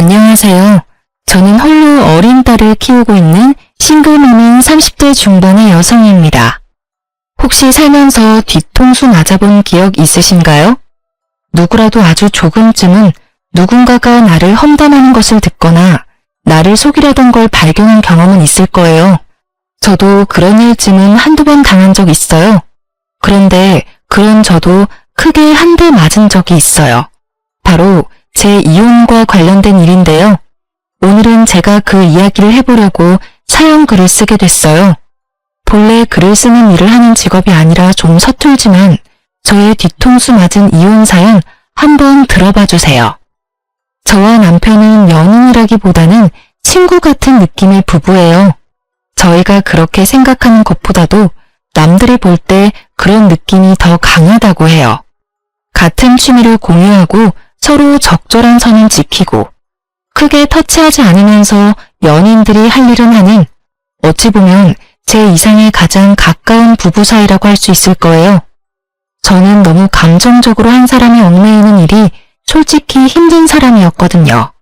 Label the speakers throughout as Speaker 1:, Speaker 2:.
Speaker 1: 안녕하세요. 저는 홀로 어린 딸을 키우고 있는 싱글맘인 30대 중반의 여성입니다. 혹시 살면서 뒤통수 맞아본 기억 있으신가요? 누구라도 아주 조금쯤은 누군가가 나를 험담하는 것을 듣거나 나를 속이려던 걸 발견한 경험은 있을 거예요. 저도 그런 일쯤은 한두 번 당한 적 있어요. 그런데 그런 저도 크게 한 대 맞은 적이 있어요. 바로 제 이혼과 관련된 일인데요. 오늘은 제가 그 이야기를 해보려고 사연 글을 쓰게 됐어요. 본래 글을 쓰는 일을 하는 직업이 아니라 좀 서툴지만 저의 뒤통수 맞은 이혼 사연 한번 들어봐 주세요. 저와 남편은 연인이라기보다는 친구 같은 느낌의 부부예요. 저희가 그렇게 생각하는 것보다도 남들이 볼 때 그런 느낌이 더 강하다고 해요. 같은 취미를 공유하고 서로 적절한 선을 지키고 크게 터치하지 않으면서 연인들이 할 일은 하는 어찌 보면 제 이상의 가장 가까운 부부 사이라고 할 수 있을 거예요. 저는 너무 감정적으로 한 사람이 얽매이는 일이 솔직히 힘든 사람이었거든요.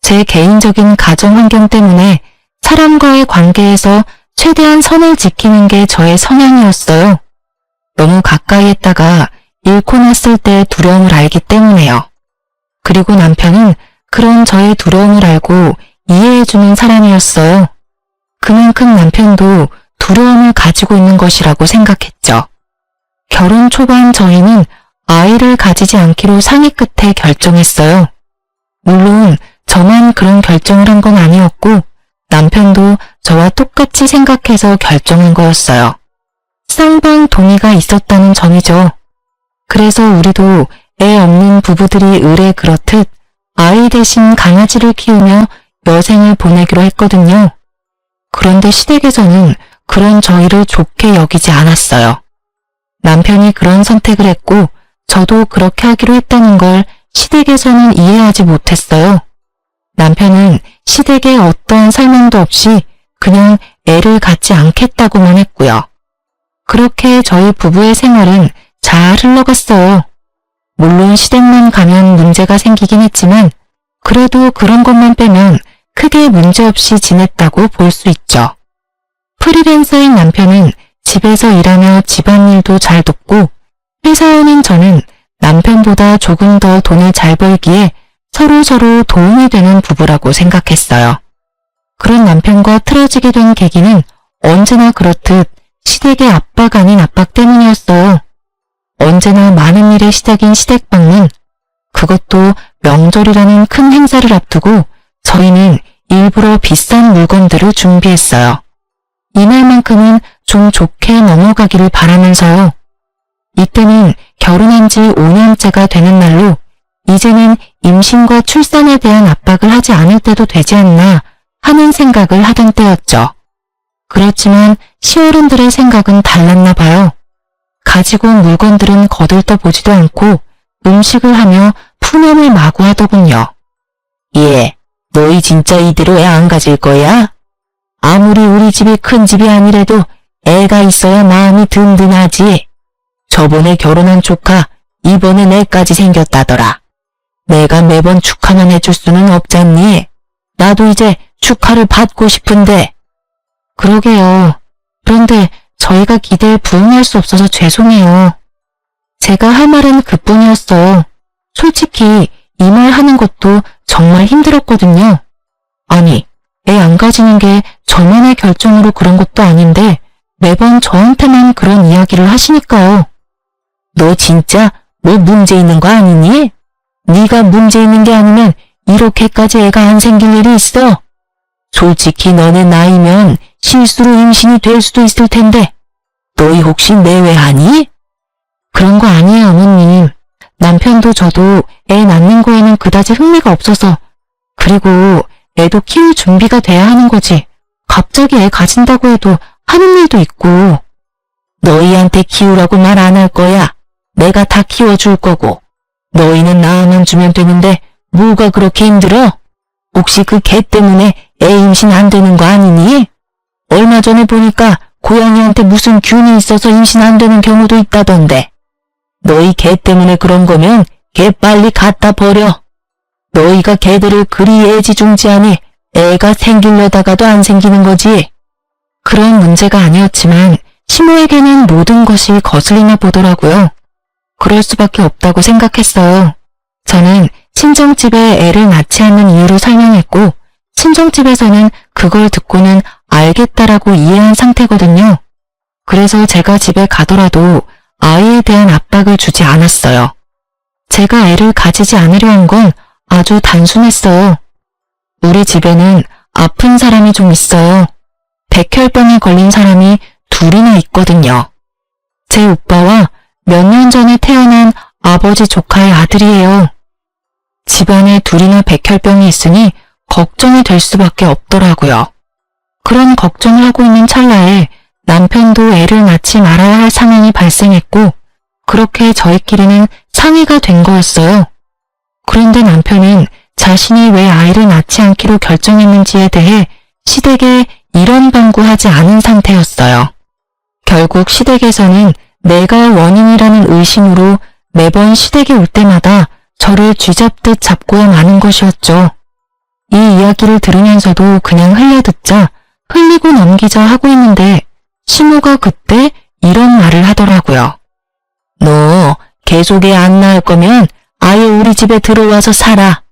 Speaker 1: 제 개인적인 가정 환경 때문에 사람과의 관계에서 최대한 선을 지키는 게 저의 성향이었어요. 너무 가까이 했다가 잃고 났을 때 두려움을 알기 때문에요. 그리고 남편은 그런 저의 두려움을 알고 이해해주는 사람이었어요. 그만큼 남편도 두려움을 가지고 있는 것이라고 생각했죠. 결혼 초반 저희는 아이를 가지지 않기로 상의 끝에 결정했어요. 물론 저만 그런 결정을 한 건 아니었고 남편도 저와 똑같이 생각해서 결정한 거였어요. 쌍방 동의가 있었다는 점이죠. 그래서 우리도 애 없는 부부들이 의례 그렇듯 아이 대신 강아지를 키우며 여생을 보내기로 했거든요. 그런데 시댁에서는 그런 저희를 좋게 여기지 않았어요. 남편이 그런 선택을 했고 저도 그렇게 하기로 했다는 걸 시댁에서는 이해하지 못했어요. 남편은 시댁에 어떠한 설명도 없이 그냥 애를 갖지 않겠다고만 했고요. 그렇게 저희 부부의 생활은 잘 흘러갔어요. 물론 시댁만 가면 문제가 생기긴 했지만 그래도 그런 것만 빼면 크게 문제없이 지냈다고 볼 수 있죠. 프리랜서인 남편은 집에서 일하며 집안일도 잘 돕고 회사원인 저는 남편보다 조금 더 돈을 잘 벌기에 서로 도움이 되는 부부라고 생각했어요. 그런 남편과 틀어지게 된 계기는 언제나 그렇듯 시댁의 압박 아닌 압박 때문이었어요. 언제나 많은 일의 시작인 시댁방문, 그것도 명절이라는 큰 행사를 앞두고 저희는 일부러 비싼 물건들을 준비했어요. 이날만큼은 좀 좋게 넘어가기를 바라면서요. 이때는 결혼한 지 5년째가 되는 날로 이제는 임신과 출산에 대한 압박을 하지 않을 때도 되지 않나 하는 생각을 하던 때였죠. 그렇지만 시어른들의 생각은 달랐나 봐요. 가지고 온 물건들은 거들떠보지도 않고 음식을 하며 푸념을 마구 하더군요. 예, 너희 진짜 이대로 애 안 가질 거야? 아무리 우리 집이 큰 집이 아니래도 애가 있어야 마음이 든든하지. 저번에 결혼한 조카 이번엔 애까지 생겼다더라. 내가 매번 축하만 해줄 수는 없잖니. 나도 이제 축하를 받고 싶은데. 그러게요. 그런데 저희가 기대에 부응할 수 없어서 죄송해요. 제가 할 말은 그뿐이었어요. 솔직히 이 말 하는 것도 정말 힘들었거든요. 아니, 애 안 가지는 게 저만의 결정으로 그런 것도 아닌데 매번 저한테만 그런 이야기를 하시니까요. 너 진짜 뭐 문제 있는 거 아니니? 네가 문제 있는 게 아니면 이렇게까지 애가 안 생길 일이 있어? 솔직히 너네 나이면 실수로 임신이 될 수도 있을 텐데 너희 혹시 내외하니? 그런 거 아니에요, 어머님. 남편도 저도 애 낳는 거에는 그다지 흥미가 없어서 그리고 애도 키울 준비가 돼야 하는 거지. 갑자기 애 가진다고 해도 하는 일도 있고. 너희한테 키우라고 말 안 할 거야. 내가 다 키워줄 거고. 너희는 낳아만 주면 되는데 뭐가 그렇게 힘들어? 혹시 그 개 때문에 애 임신 안 되는 거 아니니? 얼마 전에 보니까 고양이한테 무슨 균이 있어서 임신 안 되는 경우도 있다던데. 너희 개 때문에 그런 거면 개 빨리 갖다 버려. 너희가 걔들을 그리 애지중지하니 애가 생기려다가도 안 생기는 거지. 그런 문제가 아니었지만 시모에게는 모든 것이 거슬리나 보더라고요. 그럴 수밖에 없다고 생각했어요. 저는 친정집에 애를 낳지 않는 이유로 설명했고 친정집에서는 그걸 듣고는 알겠다라고 이해한 상태거든요. 그래서 제가 집에 가더라도 아이에 대한 압박을 주지 않았어요. 제가 애를 가지지 않으려 한 건 아주 단순했어요. 우리 집에는 아픈 사람이 좀 있어요. 백혈병에 걸린 사람이 둘이나 있거든요. 제 오빠와 몇 년 전에 태어난 아버지 조카의 아들이에요. 집안에 둘이나 백혈병이 있으니 걱정이 될 수밖에 없더라고요. 그런 걱정을 하고 있는 찰나에 남편도 애를 낳지 말아야 할 상황이 발생했고 그렇게 저희끼리는 상의가 된 거였어요. 그런데 남편은 자신이 왜 아이를 낳지 않기로 결정했는지에 대해 시댁에 이런 방구하지 않은 상태였어요. 결국 시댁에서는 내가 원인이라는 의심으로 매번 시댁에 올 때마다 저를 쥐잡듯 잡고야 마는 것이었죠. 이 이야기를 들으면서도 그냥 흘려듣자 흘리고 넘기자 하고 있는데 시모가 그때 이런 말을 하더라고요. 너 계속 애 안 낳을 거면 아예 우리 집에 들어와서 살아.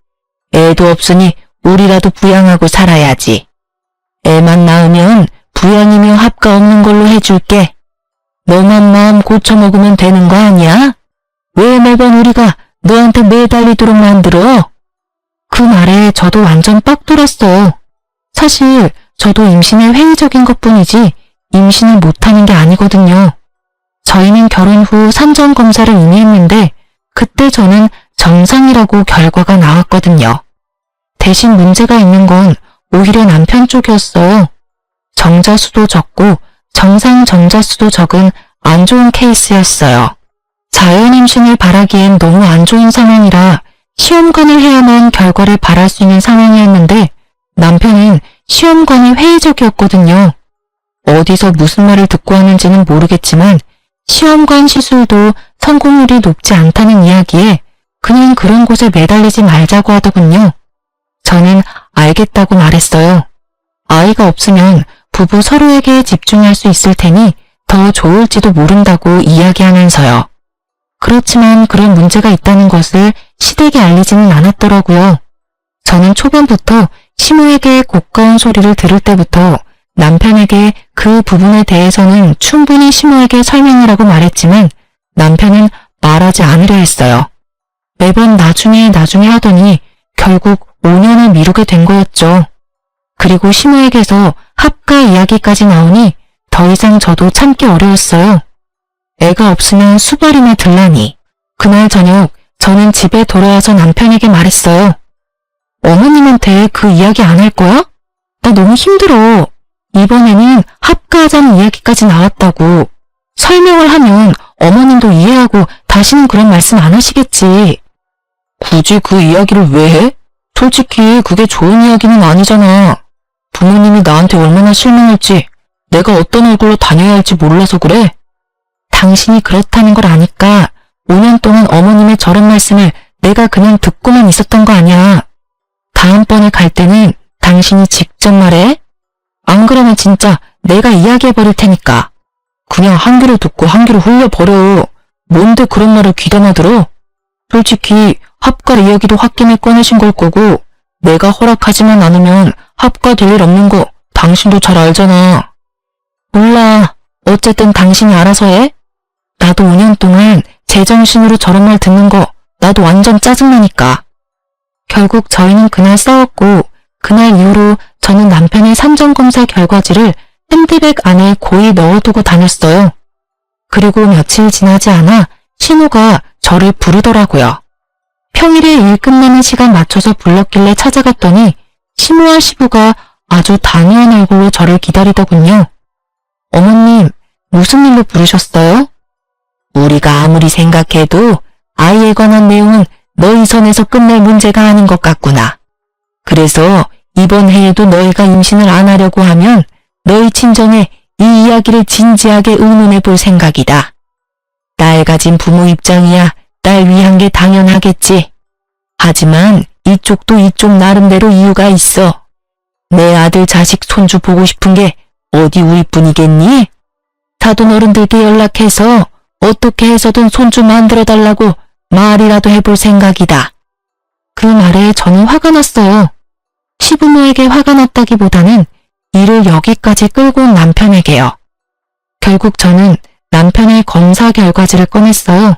Speaker 1: 애도 없으니 우리라도 부양하고 살아야지. 애만 낳으면 부양이며 합가 없는 걸로 해줄게. 너만 마음 고쳐먹으면 되는 거 아니야? 왜 매번 우리가 너한테 매달리도록 만들어? 그 말에 저도 완전 빡 돌았어요. 사실 저도 임신에 회의적인 것뿐이지 임신을 못하는 게 아니거든요. 저희는 결혼 후 산전검사를 이미 했는데 그때 저는 정상이라고 결과가 나왔거든요. 대신 문제가 있는 건 오히려 남편 쪽이었어요. 정자수도 적고 정상 정자수도 적은 안 좋은 케이스였어요. 자연 임신을 바라기엔 너무 안 좋은 상황이라 시험관을 해야만 결과를 바랄 수 있는 상황이었는데 남편은 시험관이 회의적이었거든요. 어디서 무슨 말을 듣고 하는지는 모르겠지만 시험관 시술도 성공률이 높지 않다는 이야기에 그냥 그런 곳에 매달리지 말자고 하더군요. 저는 알겠다고 말했어요. 아이가 없으면 부부 서로에게 집중할 수 있을 테니 더 좋을지도 모른다고 이야기하면서요. 그렇지만 그런 문제가 있다는 것을 시댁에 알리지는 않았더라고요. 저는 초반부터 시모에게 고가운 소리를 들을 때부터 남편에게 그 부분에 대해서는 충분히 시모에게 설명하라고 말했지만 남편은 말하지 않으려 했어요. 매번 나중에 하더니 결국 5년을 미루게 된 거였죠. 그리고 시모에게서 합가 이야기까지 나오니 더 이상 저도 참기 어려웠어요. 애가 없으면 수발이나 들라니. 그날 저녁 저는 집에 돌아와서 남편에게 말했어요. 어머님한테 그 이야기 안 할 거야? 나 너무 힘들어. 이번에는 합가하자는 이야기까지 나왔다고. 설명을 하면 어머님도 이해하고 다시는 그런 말씀 안 하시겠지. 굳이 그 이야기를 왜 해? 솔직히 그게 좋은 이야기는 아니잖아. 부모님이 나한테 얼마나 실망할지, 내가 어떤 얼굴로 다녀야 할지 몰라서 그래. 당신이 그렇다는 걸 아니까 5년 동안 어머님의 저런 말씀을 내가 그냥 듣고만 있었던 거 아니야. 다음번에 갈 때는 당신이 직접 말해. 안 그러면 진짜 내가 이야기해버릴 테니까. 그냥 한 귀로 듣고 한 귀로 흘려버려. 뭔데 그런 말을 귀담아 들어? 솔직히 합가 이야기도 홧김에 꺼내신 걸 거고 내가 허락하지만 않으면 합가 될 일 없는 거 당신도 잘 알잖아. 몰라. 어쨌든 당신이 알아서 해. 나도 5년 동안 제정신으로 저런 말 듣는 거 나도 완전 짜증나니까. 결국 저희는 그날 싸웠고 그날 이후로 저는 남편의 산전검사 결과지를 핸드백 안에 고이 넣어두고 다녔어요. 그리고 며칠 지나지 않아 신호가 저를 부르더라고요. 평일에 일 끝나는 시간 맞춰서 불렀길래 찾아갔더니 시모와 시부가 아주 단호한 얼굴로 저를 기다리더군요. 어머님, 무슨 일로 부르셨어요? 우리가 아무리 생각해도 아이에 관한 내용은 너희 선에서 끝낼 문제가 아닌 것 같구나. 그래서 이번 해에도 너희가 임신을 안 하려고 하면 너희 친정에 이 이야기를 진지하게 의논해 볼 생각이다. 딸 가진 부모 입장이야 딸 위한 게 당연하겠지. 하지만 이쪽도 이쪽 나름대로 이유가 있어. 내 아들 자식 손주 보고 싶은 게 어디 우리뿐이겠니? 사돈 어른들께 연락해서 어떻게 해서든 손주 만들어달라고 말이라도 해볼 생각이다. 그 말에 저는 화가 났어요. 시부모에게 화가 났다기보다는 일을 여기까지 끌고 온 남편에게요. 결국 저는 남편의 검사 결과지를 꺼냈어요.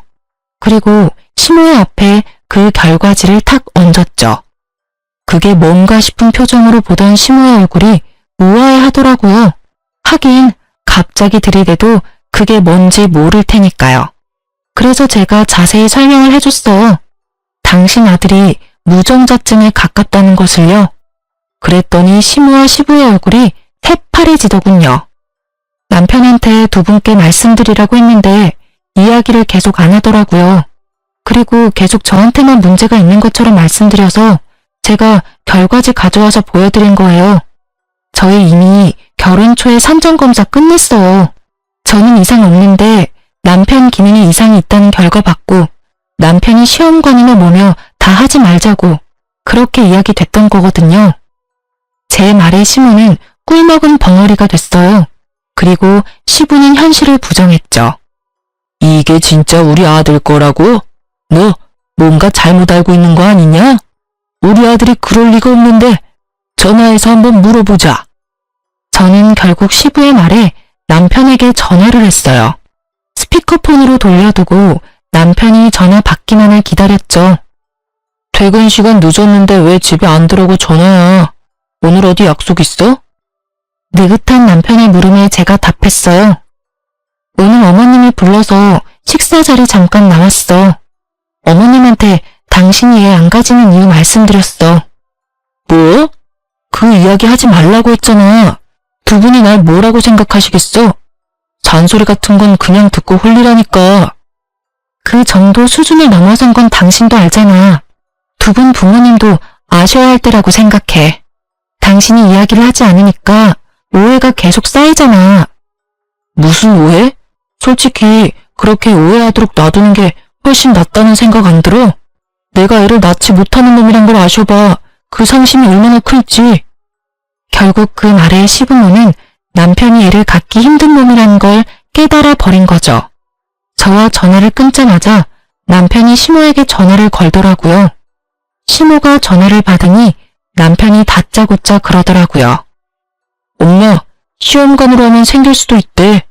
Speaker 1: 그리고 시모의 앞에 그 결과지를 탁 얹었죠. 그게 뭔가 싶은 표정으로 보던 시모의 얼굴이 우아해하더라고요. 하긴 갑자기 들이대도 그게 뭔지 모를 테니까요. 그래서 제가 자세히 설명을 해줬어요. 당신 아들이 무정자증에 가깝다는 것을요. 그랬더니 시모와 시부의 얼굴이 새파래지더군요. 남편한테 두 분께 말씀드리라고 했는데 이야기를 계속 안 하더라고요. 그리고 계속 저한테만 문제가 있는 것처럼 말씀드려서 제가 결과지 가져와서 보여드린 거예요. 저희 이미 결혼 초에 산전검사 끝냈어요. 저는 이상 없는데 남편 기능에 이상이 있다는 결과 받고 남편이 시험관이나 뭐며 다 하지 말자고 그렇게 이야기됐던 거거든요. 제 말에 시모는 꿀먹은 벙어리가 됐어요. 그리고 시부는 현실을 부정했죠. 이게 진짜 우리 아들 거라고? 너 뭔가 잘못 알고 있는 거 아니냐? 우리 아들이 그럴 리가 없는데 전화해서 한번 물어보자. 저는 결국 시부의 말에 남편에게 전화를 했어요. 스피커폰으로 돌려두고 남편이 전화 받기만을 기다렸죠. 퇴근 시간 늦었는데 왜 집에 안 들어오고 전화야? 오늘 어디 약속 있어? 느긋한 남편의 물음에 제가 답했어요. 오늘 어머님이 불러서 식사 자리 잠깐 나왔어. 어머님한테 당신이 애 안 가지는 이유 말씀드렸어. 뭐? 그 이야기 하지 말라고 했잖아. 두 분이 날 뭐라고 생각하시겠어? 잔소리 같은 건 그냥 듣고 홀리라니까. 그 정도 수준을 넘어선 건 당신도 알잖아. 두 분 부모님도 아셔야 할 때라고 생각해. 당신이 이야기를 하지 않으니까 오해가 계속 쌓이잖아. 무슨 오해? 솔직히 그렇게 오해하도록 놔두는 게 훨씬 낫다는 생각 안 들어? 내가 애를 낳지 못하는 놈이란 걸 아셔봐. 그 상심이 얼마나 클지. 결국 그 말에 시부모는 남편이 애를 갖기 힘든 놈이라는 걸 깨달아 버린 거죠. 저와 전화를 끊자마자 남편이 시모에게 전화를 걸더라고요. 시모가 전화를 받으니 남편이 다짜고짜 그러더라고요. 엄마, 시험관으로 하면 생길 수도 있대.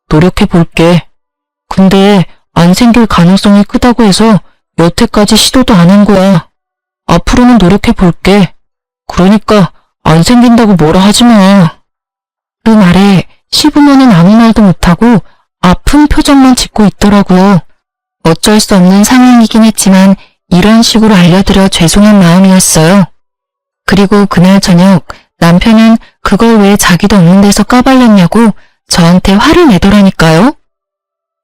Speaker 1: 노력해 볼게. 근데 안 생길 가능성이 크다고 해서 여태까지 시도도 안 한 거야. 앞으로는 노력해 볼게. 그러니까 안 생긴다고 뭐라 하지 마. 그 말에 시부모는 아무 말도 못하고 아픈 표정만 짓고 있더라고요. 어쩔 수 없는 상황이긴 했지만 이런 식으로 알려드려 죄송한 마음이었어요. 그리고 그날 저녁 남편은 그걸 왜 자기도 없는 데서 까발렸냐고 저한테 화를 내더라니까요.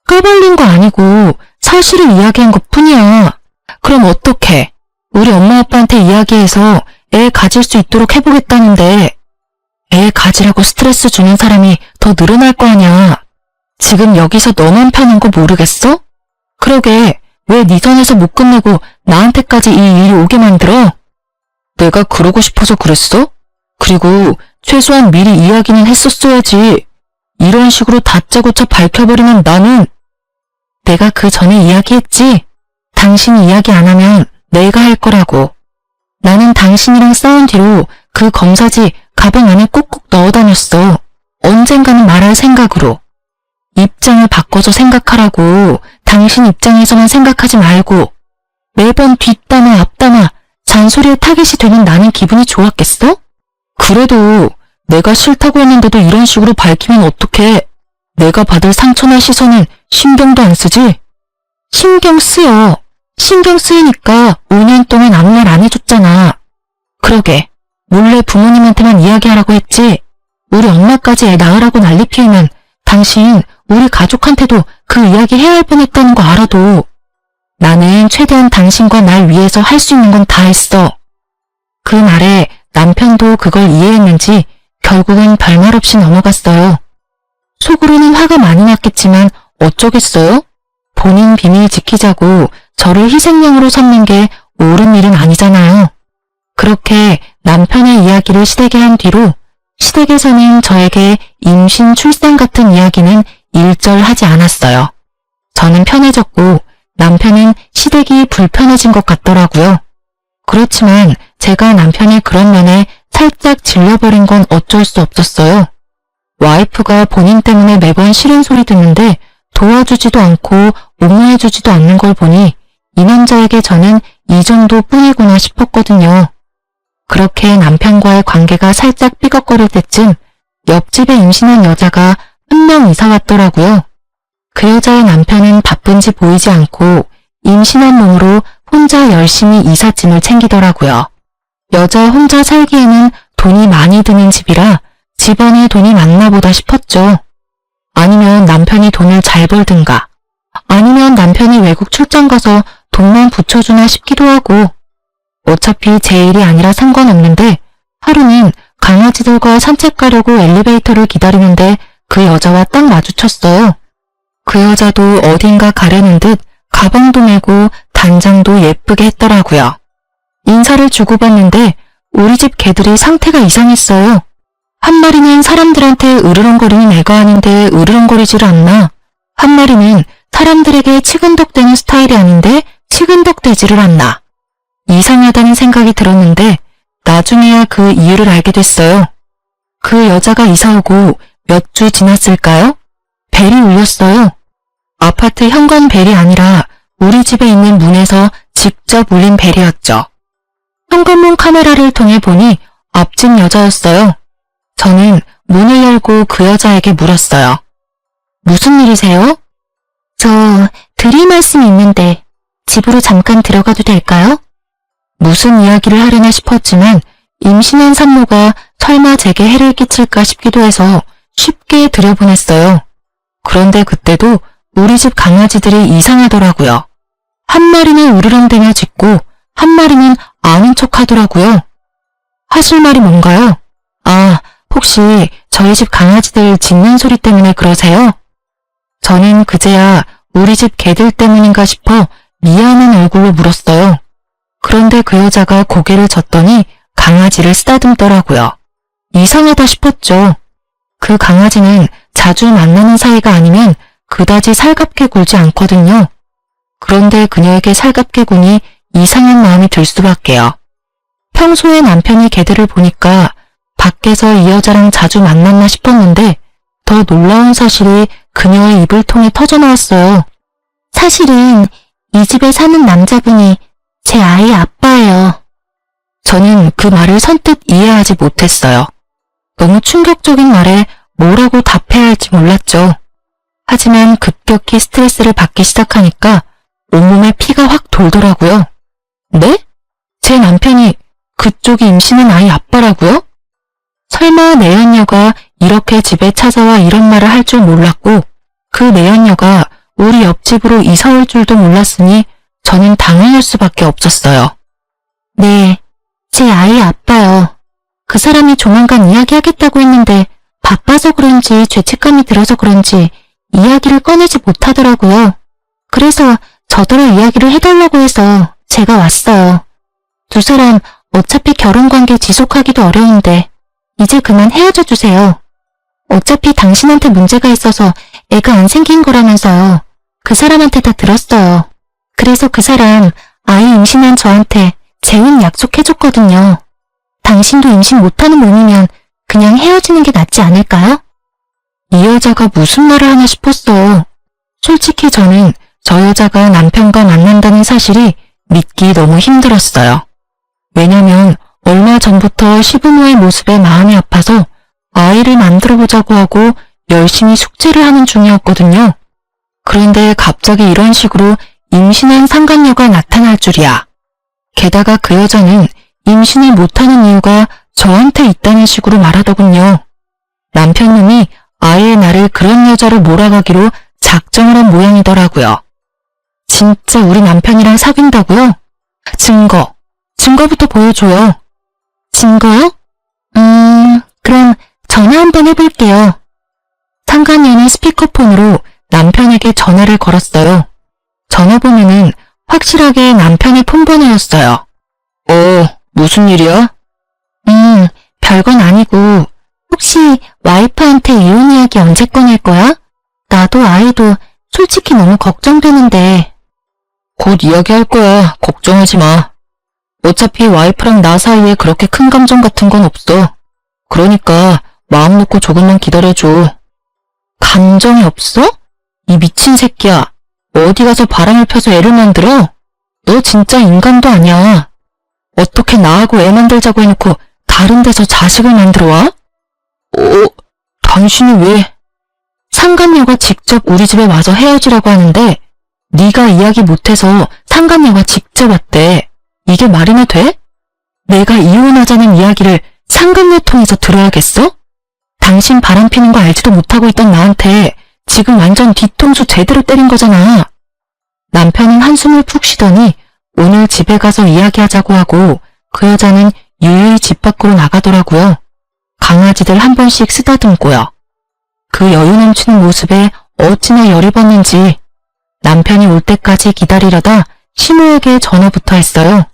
Speaker 1: 까발린 거 아니고 사실을 이야기한 것 뿐이야. 그럼 어떡해? 우리 엄마 아빠한테 이야기해서 애 가질 수 있도록 해보겠다는데 애 가지라고 스트레스 주는 사람이 더 늘어날 거 아냐. 지금 여기서 너만 편한 거 모르겠어? 그러게 왜 네 선에서 못 끝내고 나한테까지 이 일이 오게 만들어? 내가 그러고 싶어서 그랬어? 그리고 최소한 미리 이야기는 했었어야지. 이런 식으로 다짜고짜 밝혀버리면 나는 내가 그 전에 이야기했지. 당신이 이야기 안 하면 내가 할 거라고. 나는 당신이랑 싸운 뒤로 그 검사지 가방 안에 꾹꾹 넣어 다녔어. 언젠가는 말할 생각으로. 입장을 바꿔서 생각하라고. 당신 입장에서만 생각하지 말고. 매번 뒷담화 앞담화 잔소리에 타깃이 되는 나는 기분이 좋았겠어? 그래도 내가 싫다고 했는데도 이런 식으로 밝히면 어떡해. 내가 받을 상처나 시선은 신경도 안 쓰지? 신경 쓰여. 신경 쓰이니까 5년 동안 아무 말 안 해줬잖아. 그러게 몰래 부모님한테만 이야기하라고 했지. 우리 엄마까지 애 낳으라고 난리 피우면 당신 우리 가족한테도 그 이야기 해야 할 뻔했다는 거 알아도 나는 최대한 당신과 날 위해서 할 수 있는 건 다 했어. 그 말에 남편도 그걸 이해했는지 결국은 별말 없이 넘어갔어요. 속으로는 화가 많이 났겠지만 어쩌겠어요? 본인 비밀 지키자고 저를 희생양으로 삼는 게 옳은 일은 아니잖아요. 그렇게 남편의 이야기를 시댁에 한 뒤로 시댁에서는 저에게 임신, 출산 같은 이야기는 일절하지 않았어요. 저는 편해졌고 남편은 시댁이 불편해진 것 같더라고요. 그렇지만 제가 남편의 그런 면에 살짝 질려버린 건 어쩔 수 없었어요. 와이프가 본인 때문에 매번 싫은 소리 듣는데 도와주지도 않고 옹호해주지도 않는 걸 보니 이 남자에게 저는 이 정도뿐이구나 싶었거든요. 그렇게 남편과의 관계가 살짝 삐걱거릴 때쯤 옆집에 임신한 여자가 한 명 이사 왔더라고요. 그 여자의 남편은 바쁜지 보이지 않고 임신한 몸으로 혼자 열심히 이삿짐을 챙기더라고요. 여자 혼자 살기에는 돈이 많이 드는 집이라 집안에 돈이 많나 보다 싶었죠. 아니면 남편이 돈을 잘 벌든가, 아니면 남편이 외국 출장 가서 돈만 붙여주나 싶기도 하고, 어차피 제 일이 아니라 상관없는데 하루는 강아지들과 산책 가려고 엘리베이터를 기다리는데 그 여자와 딱 마주쳤어요. 그 여자도 어딘가 가려는 듯 가방도 메고 단장도 예쁘게 했더라고요. 인사를 주고받는데 우리 집 개들이 상태가 이상했어요. 한 마리는 사람들한테 으르렁거리는 애가 아닌데 으르렁거리지를 않나. 한 마리는 사람들에게 치근덕대는 스타일이 아닌데 치근덕대지를 않나. 이상하다는 생각이 들었는데 나중에야 그 이유를 알게 됐어요. 그 여자가 이사 오고 몇 주 지났을까요? 벨이 울렸어요. 아파트 현관 벨이 아니라 우리 집에 있는 문에서 직접 울린 벨이었죠. 현관문 카메라를 통해 보니 앞집 여자였어요. 저는 문을 열고 그 여자에게 물었어요. 무슨 일이세요? 저 드릴 말씀이 있는데 집으로 잠깐 들어가도 될까요? 무슨 이야기를 하려나 싶었지만 임신한 산모가 설마 제게 해를 끼칠까 싶기도 해서 쉽게 들여보냈어요. 그런데 그때도 우리 집 강아지들이 이상하더라고요. 한 마리는 으르렁대며 짖고 한 마리는 아는 척 하더라고요. 하실 말이 뭔가요? 아, 혹시 저희 집 강아지들 짖는 소리 때문에 그러세요? 저는 그제야 우리 집 개들 때문인가 싶어 미안한 얼굴로 물었어요. 그런데 그 여자가 고개를 젓더니 강아지를 쓰다듬더라고요. 이상하다 싶었죠. 그 강아지는 자주 만나는 사이가 아니면 그다지 살갑게 굴지 않거든요. 그런데 그녀에게 살갑게 구니 이상한 마음이 들 수밖에요. 평소에 남편이 개들을 보니까 밖에서 이 여자랑 자주 만났나 싶었는데 더 놀라운 사실이 그녀의 입을 통해 터져나왔어요. 사실은 이 집에 사는 남자분이 제 아이의 아빠예요. 저는 그 말을 선뜻 이해하지 못했어요. 너무 충격적인 말에 뭐라고 답해야 할지 몰랐죠. 하지만 급격히 스트레스를 받기 시작하니까 온몸에 피가 확 돌더라고요. 네? 제 남편이 그쪽이 임신한 아이 아빠라고요? 설마 내연녀가 이렇게 집에 찾아와 이런 말을 할 줄 몰랐고 그 내연녀가 우리 옆집으로 이사 올 줄도 몰랐으니 저는 당황할 수밖에 없었어요. 네, 제 아이 아빠요. 그 사람이 조만간 이야기하겠다고 했는데 바빠서 그런지 죄책감이 들어서 그런지 이야기를 꺼내지 못하더라고요. 그래서 저더러 이야기를 해달라고 해서 제가 왔어요. 두 사람 어차피 결혼관계 지속하기도 어려운데 이제 그만 헤어져 주세요. 어차피 당신한테 문제가 있어서 애가 안 생긴 거라면서요. 그 사람한테 다 들었어요. 그래서 그 사람 아이 임신한 저한테 재혼 약속해줬거든요. 당신도 임신 못하는 몸이면 그냥 헤어지는 게 낫지 않을까요? 이 여자가 무슨 말을 하나 싶었어. 솔직히 저는 저 여자가 남편과 만난다는 사실이 믿기 너무 힘들었어요. 왜냐면 얼마 전부터 시부모의 모습에 마음이 아파서 아이를 만들어보자고 하고 열심히 숙제를 하는 중이었거든요. 그런데 갑자기 이런 식으로 임신한 상간녀가 나타날 줄이야. 게다가 그 여자는 임신을 못하는 이유가 저한테 있다는 식으로 말하더군요. 남편놈이 아예 나를 그런 여자로 몰아가기로 작정을 한 모양이더라고요. 진짜 우리 남편이랑 사귄다고요? 증거부터 보여줘요. 증거요? 그럼 전화 한번 해볼게요. 상간녀는 스피커폰으로 남편에게 전화를 걸었어요. 전화번호는 확실하게 남편의 폰번호였어요. 무슨 일이야? 별건 아니고 혹시 와이프한테 이혼 이야기 언제 꺼낼 거야? 나도 아이도 솔직히 너무 걱정되는데. 곧 이야기할 거야. 걱정하지 마. 어차피 와이프랑 나 사이에 그렇게 큰 감정 같은 건 없어. 그러니까 마음 놓고 조금만 기다려줘. 감정이 없어? 이 미친 새끼야. 어디 가서 바람을 펴서 애를 만들어? 너 진짜 인간도 아니야. 어떻게 나하고 애 만들자고 해놓고 다른 데서 자식을 만들어 와? 당신이 왜? 상간녀가 직접 우리 집에 와서 헤어지라고 하는데 네가 이야기 못해서 상간녀가 직접 왔대. 이게 말이나 돼? 내가 이혼하자는 이야기를 상간녀 통해서 들어야겠어? 당신 바람 피는 거 알지도 못하고 있던 나한테 지금 완전 뒤통수 제대로 때린 거잖아. 남편은 한숨을 푹 쉬더니 오늘 집에 가서 이야기하자고 하고 그 여자는 유유히 집 밖으로 나가더라고요. 강아지들 한 번씩 쓰다듬고요. 그 여유 넘치는 모습에 어찌나 열이 받는지 남편이 올 때까지 기다리려다 시모에게 전화부터 했어요.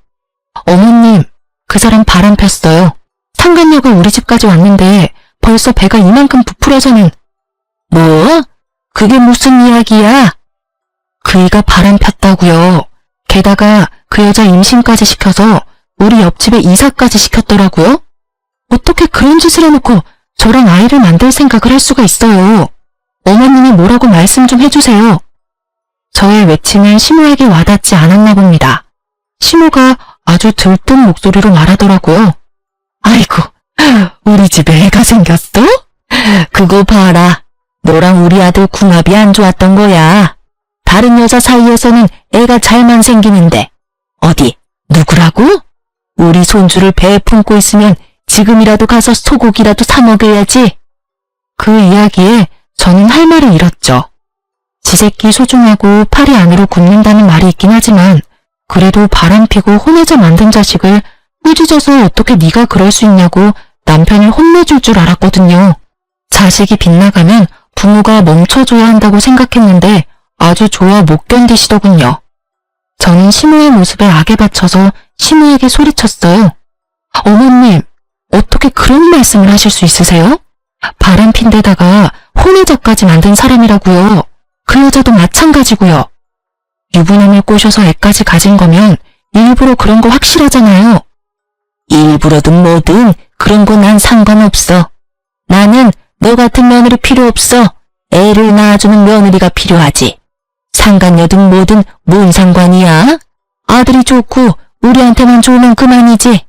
Speaker 1: 어머님, 그 사람 바람 폈어요. 상간녀가 우리 집까지 왔는데 벌써 배가 이만큼 부풀어서는. 뭐? 그게 무슨 이야기야? 그이가 바람 폈다고요. 게다가 그 여자 임신까지 시켜서 우리 옆집에 이사까지 시켰더라고요. 어떻게 그런 짓을 해놓고 저랑 아이를 만들 생각을 할 수가 있어요. 어머님이 뭐라고 말씀 좀 해주세요. 저의 외침은 시모에게 와닿지 않았나 봅니다. 시모가 아주 들뜬 목소리로 말하더라고요. 아이고, 우리 집에 애가 생겼어? 그거 봐라. 너랑 우리 아들 궁합이 안 좋았던 거야. 다른 여자 사이에서는 애가 잘만 생기는데 어디 누구라고? 우리 손주를 배에 품고 있으면 지금이라도 가서 소고기라도 사 먹여야지. 그 이야기에 저는 할 말을 잃었죠. 지 새끼 소중하고 팔이 안으로 굽는다는 말이 있긴 하지만 그래도 바람피고 혼내자 만든 자식을 꾸짖어서 어떻게 네가 그럴 수 있냐고 남편이 혼내줄 줄 알았거든요. 자식이 빗나가면 부모가 멈춰줘야 한다고 생각했는데 아주 좋아 못 견디시더군요. 저는 시모의 모습에 악에 받쳐서 시모에게 소리쳤어요. 어머님, 어떻게 그런 말씀을 하실 수 있으세요? 바람핀 데다가 혼외자까지 만든 사람이라고요. 그 여자도 마찬가지고요. 유부남을 꼬셔서 애까지 가진 거면 일부러 그런 거 확실하잖아요. 일부러든 뭐든 그런 거 난 상관없어. 나는 너 같은 며느리 필요 없어. 애를 낳아주는 며느리가 필요하지. 상간녀든 뭐든 뭔 상관이야? 아들이 좋고 우리한테만 좋으면 그만이지.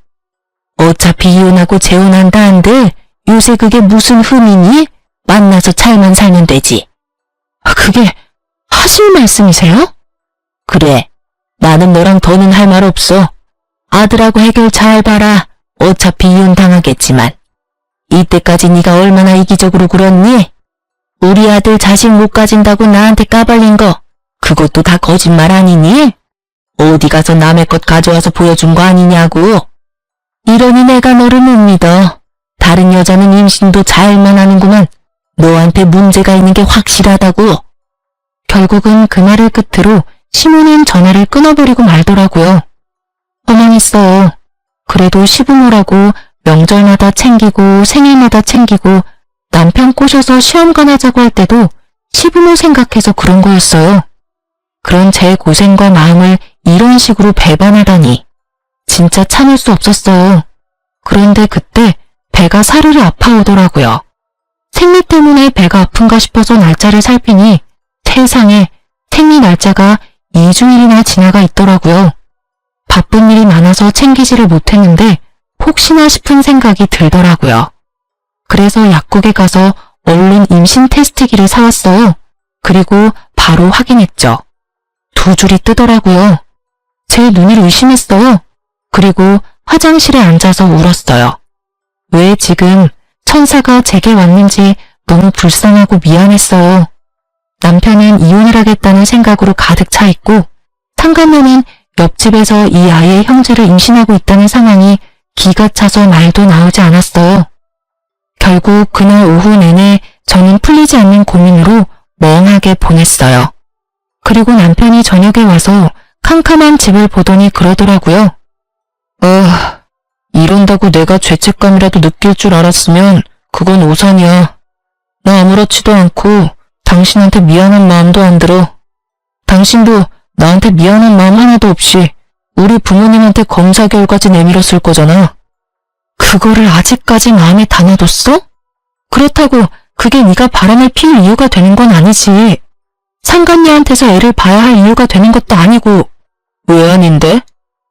Speaker 1: 어차피 이혼하고 재혼한다 한들 요새 그게 무슨 흠이니? 만나서 잘만 살면 되지. 그게 하실 말씀이세요? 그래. 나는 너랑 더는 할 말 없어. 아들하고 해결 잘 봐라. 어차피 이혼 당하겠지만. 이때까지 네가 얼마나 이기적으로 굴었니? 우리 아들 자식 못 가진다고 나한테 까발린 거 그것도 다 거짓말 아니니? 어디 가서 남의 것 가져와서 보여준 거 아니냐고. 이러니 내가 너를 못 믿어. 다른 여자는 임신도 잘만 하는구만. 너한테 문제가 있는 게 확실하다고. 결국은 그 말을 끝으로 시모는 전화를 끊어버리고 말더라고요. 허망했어요. 그래도 시부모라고 명절마다 챙기고 생일마다 챙기고 남편 꼬셔서 시험관 하자고 할 때도 시부모 생각해서 그런 거였어요. 그런 제 고생과 마음을 이런 식으로 배반하다니 진짜 참을 수 없었어요. 그런데 그때 배가 사르르 아파오더라고요. 생리 때문에 배가 아픈가 싶어서 날짜를 살피니 세상에 생리 날짜가 2주일이나 지나가 있더라고요. 바쁜 일이 많아서 챙기지를 못했는데 혹시나 싶은 생각이 들더라고요. 그래서 약국에 가서 얼른 임신 테스트기를 사왔어요. 그리고 바로 확인했죠. 2줄이 뜨더라고요. 제 눈을 의심했어요. 그리고 화장실에 앉아서 울었어요. 왜 지금 천사가 제게 왔는지 너무 불쌍하고 미안했어요. 남편은 이혼을 하겠다는 생각으로 가득 차 있고 상간녀는 옆집에서 이 아이의 형제를 임신하고 있다는 상황이 기가 차서 말도 나오지 않았어요. 결국 그날 오후 내내 저는 풀리지 않는 고민으로 멍하게 보냈어요. 그리고 남편이 저녁에 와서 캄캄한 집을 보더니 그러더라고요. 이런다고 내가 죄책감이라도 느낄 줄 알았으면 그건 오산이야. 나 아무렇지도 않고 당신한테 미안한 마음도 안 들어. 당신도 나한테 미안한 마음 하나도 없이 우리 부모님한테 검사 결과지 내밀었을 거잖아. 그거를 아직까지 마음에 담아뒀어? 그렇다고 그게 네가 바람을 피울 이유가 되는 건 아니지. 상간녀한테서 애를 봐야 할 이유가 되는 것도 아니고. 왜 아닌데?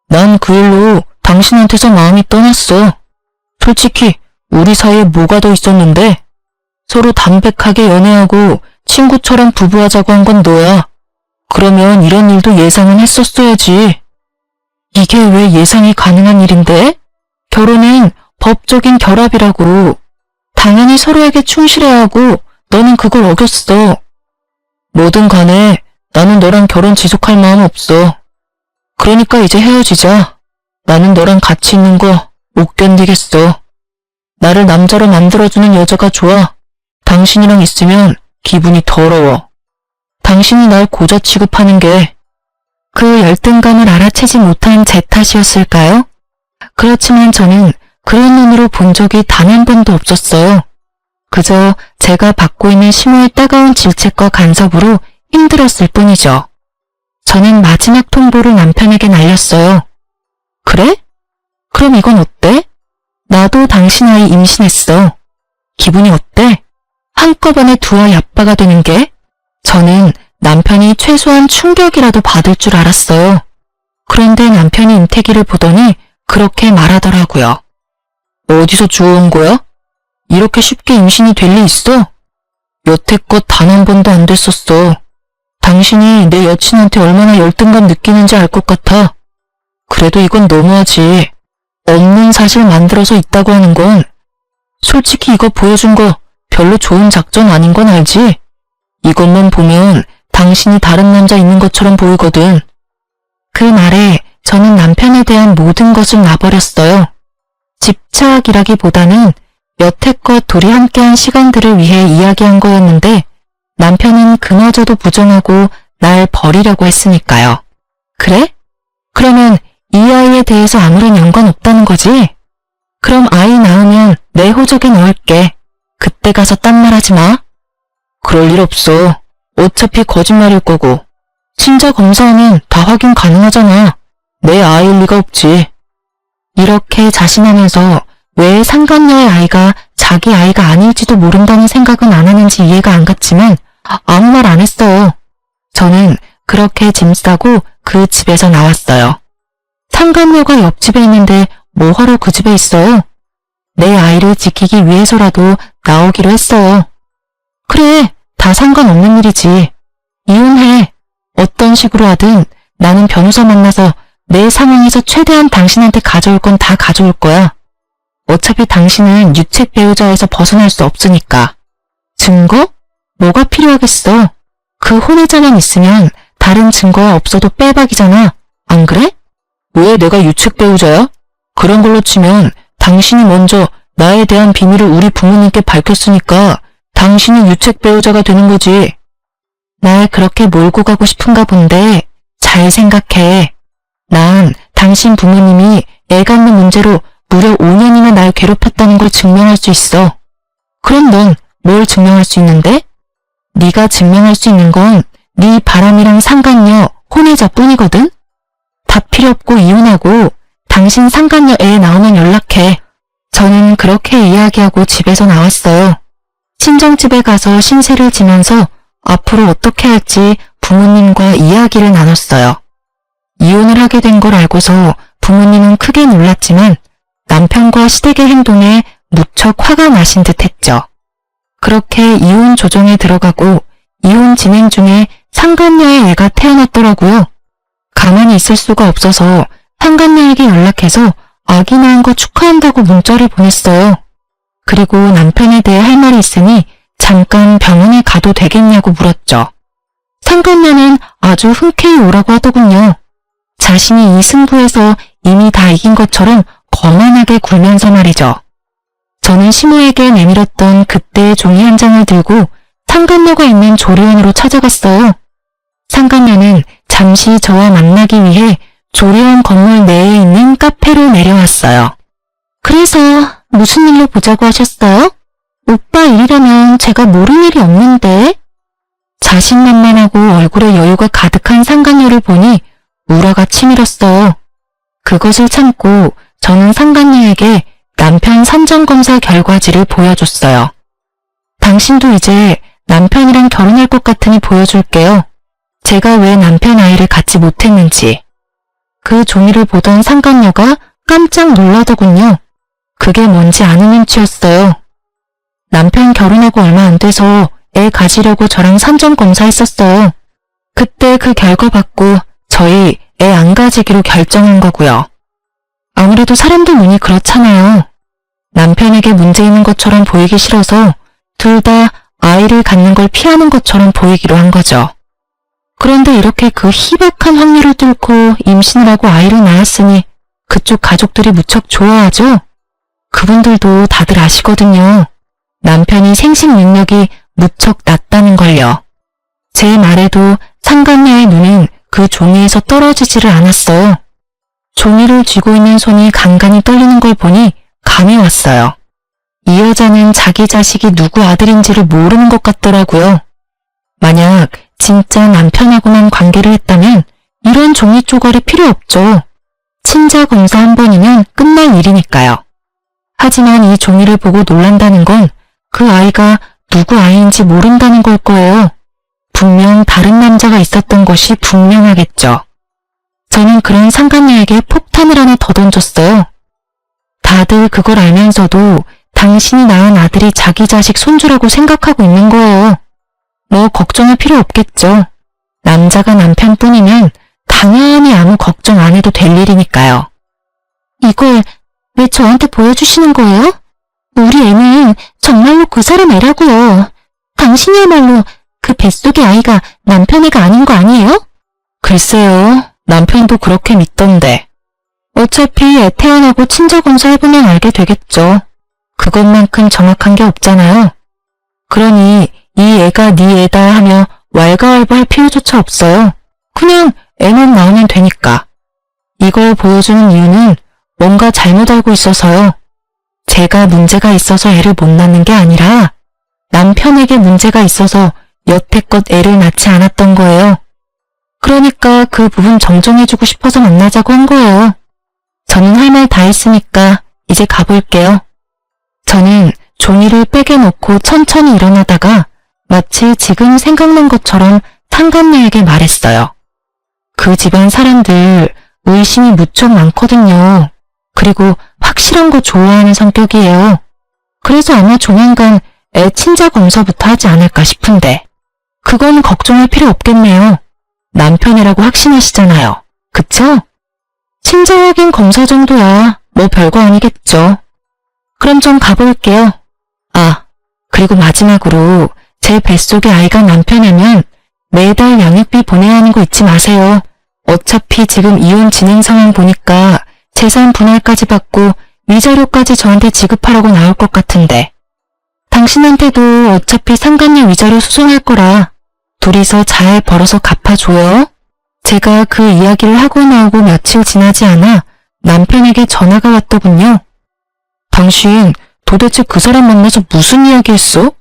Speaker 1: 난 그 일로 당신한테서 마음이 떠났어. 솔직히 우리 사이에 뭐가 더 있었는데? 서로 담백하게 연애하고 친구처럼 부부하자고 한 건 너야. 그러면 이런 일도 예상은 했었어야지. 이게 왜 예상이 가능한 일인데? 결혼은 법적인 결합이라고. 당연히 서로에게 충실해야 하고 너는 그걸 어겼어. 뭐든 간에 나는 너랑 결혼 지속할 마음 없어. 그러니까 이제 헤어지자. 나는 너랑 같이 있는 거 못 견디겠어. 나를 남자로 만들어주는 여자가 좋아. 당신이랑 있으면 기분이 더러워. 당신이 날 고자 취급하는 게 그 열등감을 알아채지 못한 제 탓이었을까요? 그렇지만 저는 그런 눈으로 본 적이 단 한 번도 없었어요. 그저 제가 받고 있는 심호의 따가운 질책과 간섭으로 힘들었을 뿐이죠. 저는 마지막 통보를 남편에게 날렸어요. 그래? 그럼 이건 어때? 나도 당신 아이 임신했어. 기분이 어때? 한꺼번에 두 아이 아빠가 되는 게? 저는 남편이 최소한 충격이라도 받을 줄 알았어요. 그런데 남편이 임태기를 보더니 그렇게 말하더라고요. 어디서 주워온 거야? 이렇게 쉽게 임신이 될 리 있어? 여태껏 단 한 번도 안 됐었어. 당신이 내 여친한테 얼마나 열등감 느끼는지 알 것 같아. 그래도 이건 너무하지. 없는 사실 만들어서 있다고 하는 건 솔직히 이거 보여준 거 별로 좋은 작전 아닌 건 알지? 이것만 보면 당신이 다른 남자 있는 것처럼 보이거든. 그 말에 저는 남편에 대한 모든 것을 놔버렸어요. 집착이라기보다는 여태껏 둘이 함께한 시간들을 위해 이야기한 거였는데 남편은 그마저도 부정하고 날 버리려고 했으니까요. 그래? 그러면 이 아이에 대해서 아무런 연관 없다는 거지? 그럼 아이 낳으면 내 호적에 넣을게. 그때 가서 딴 말 하지 마. 그럴 일 없어. 어차피 거짓말일 거고. 친자 검사하면 다 확인 가능하잖아. 내 아이일 리가 없지. 이렇게 자신하면서 왜 상간녀의 아이가 자기 아이가 아닐지도 모른다는 생각은 안 하는지 이해가 안 갔지만 아무 말 안 했어요. 저는 그렇게 짐 싸고 그 집에서 나왔어요. 상간녀가 옆집에 있는데 뭐하러 그 집에 있어요? 내 아이를 지키기 위해서라도 나오기로 했어요. 그래, 다 상관없는 일이지. 이혼해. 어떤 식으로 하든 나는 변호사 만나서 내 상황에서 최대한 당신한테 가져올 건 다 가져올 거야. 어차피 당신은 유책 배우자에서 벗어날 수 없으니까. 증거? 뭐가 필요하겠어? 그 혼외자만 있으면 다른 증거가 없어도 빼박이잖아. 안 그래? 왜 내가 유책 배우자야? 그런 걸로 치면 당신이 먼저 나에 대한 비밀을 우리 부모님께 밝혔으니까 당신이 유책 배우자가 되는 거지. 날 그렇게 몰고 가고 싶은가 본데 잘 생각해. 난 당신 부모님이 애 갖는 문제로 무려 5년이나 날 괴롭혔다는 걸 증명할 수 있어. 그럼 넌 뭘 증명할 수 있는데? 네가 증명할 수 있는 건 네 바람이랑 상간녀, 혼외자뿐이거든? 다 필요 없고 이혼하고 당신 상간녀 애 나오면 연락해. 저는 그렇게 이야기하고 집에서 나왔어요. 친정집에 가서 신세를 지면서 앞으로 어떻게 할지 부모님과 이야기를 나눴어요. 이혼을 하게 된 걸 알고서 부모님은 크게 놀랐지만 남편과 시댁의 행동에 무척 화가 나신 듯 했죠. 그렇게 이혼 조정에 들어가고 이혼 진행 중에 상간녀의 애가 태어났더라고요. 가만히 있을 수가 없어서 상간녀에게 연락해서 아기 낳은 거 축하한다고 문자를 보냈어요. 그리고 남편에 대해 할 말이 있으니 잠깐 병원에 가도 되겠냐고 물었죠. 상간녀는 아주 흔쾌히 오라고 하더군요. 자신이 이 승부에서 이미 다 이긴 것처럼 거만하게 굴면서 말이죠. 저는 시모에게 내밀었던 그때의 종이 한 장을 들고 상간녀가 있는 조리원으로 찾아갔어요. 상간녀는 잠시 저와 만나기 위해 조리원 건물 내에 있는 카페로 내려왔어요. 그래서 무슨 일로 보자고 하셨어요? 오빠 일이라면 제가 모를 일이 없는데. 자신만만하고 얼굴에 여유가 가득한 상간녀를 보니 우라가 치밀었어요. 그것을 참고 저는 상간녀에게 남편 산전검사 결과지를 보여줬어요. 당신도 이제 남편이랑 결혼할 것 같으니 보여줄게요. 제가 왜 남편 아이를 갖지 못했는지. 그 종이를 보던 상간녀가 깜짝 놀라더군요. 그게 뭔지 아는 눈치였어요. 남편 결혼하고 얼마 안 돼서 애 가지려고 저랑 산전검사했었어요. 그때 그 결과 받고 저희 애 안 가지기로 결정한 거고요. 아무래도 사람들 눈이 그렇잖아요. 남편에게 문제 있는 것처럼 보이기 싫어서 둘 다 아이를 갖는 걸 피하는 것처럼 보이기로 한 거죠. 그런데 이렇게 그 희박한 확률을 뚫고 임신을 하고 아이를 낳았으니 그쪽 가족들이 무척 좋아하죠? 그분들도 다들 아시거든요. 남편이 생식 능력이 무척 낮다는 걸요. 제 말에도 상간녀의 눈은 그 종이에서 떨어지지를 않았어요. 종이를 쥐고 있는 손이 간간히 떨리는 걸 보니 감이 왔어요. 이 여자는 자기 자식이 누구 아들인지를 모르는 것 같더라고요. 만약 진짜 남편하고만 관계를 했다면 이런 종이 쪼가리 필요 없죠. 친자 검사 한 번이면 끝날 일이니까요. 하지만 이 종이를 보고 놀란다는 건 그 아이가 누구 아이인지 모른다는 걸 거예요. 분명 다른 남자가 있었던 것이 분명하겠죠. 저는 그런 상간녀에게 폭탄을 하나 더 던졌어요. 다들 그걸 알면서도 당신이 낳은 아들이 자기 자식 손주라고 생각하고 있는 거예요. 뭐 걱정할 필요 없겠죠. 남자가 남편뿐이면 당연히 아무 걱정 안 해도 될 일이니까요. 이걸 왜 저한테 보여주시는 거예요? 우리 애는 정말로 그 사람 애라고요. 당신이야말로 그 뱃속의 아이가 남편 애가 아닌 거 아니에요? 글쎄요. 남편도 그렇게 믿던데. 어차피 애 태어나고 친자검사 해보면 알게 되겠죠. 그것만큼 정확한 게 없잖아요. 그러니 이 애가 네 애다 하며 왈가왈부할 필요조차 없어요. 그냥 애만 낳으면 되니까. 이걸 보여주는 이유는 뭔가 잘못 알고 있어서요. 제가 문제가 있어서 애를 못 낳는 게 아니라 남편에게 문제가 있어서 여태껏 애를 낳지 않았던 거예요. 그러니까 그 부분 정정해주고 싶어서 만나자고 한 거예요. 저는 할 말 다 했으니까 이제 가볼게요. 저는 종이를 백에 놓고 천천히 일어나다가 마치 지금 생각난 것처럼 상간녀에게 말했어요. 그 집안 사람들 의심이 무척 많거든요. 그리고 확실한 거 좋아하는 성격이에요. 그래서 아마 조만간 애 친자 검사부터 하지 않을까 싶은데 그건 걱정할 필요 없겠네요. 남편이라고 확신하시잖아요. 그쵸? 친자 확인 검사 정도야 뭐 별거 아니겠죠. 그럼 좀 가볼게요. 아, 그리고 마지막으로 제 뱃속의 아이가 남편이면 매달 양육비 보내야 하는 거 잊지 마세요. 어차피 지금 이혼 진행 상황 보니까 재산 분할까지 받고 위자료까지 저한테 지급하라고 나올 것 같은데 당신한테도 어차피 상간녀 위자료 소송할 거라 둘이서 잘 벌어서 갚아줘요. 제가 그 이야기를 하고 나오고 며칠 지나지 않아 남편에게 전화가 왔더군요. 당신 도대체 그 사람 만나서 무슨 이야기 했어?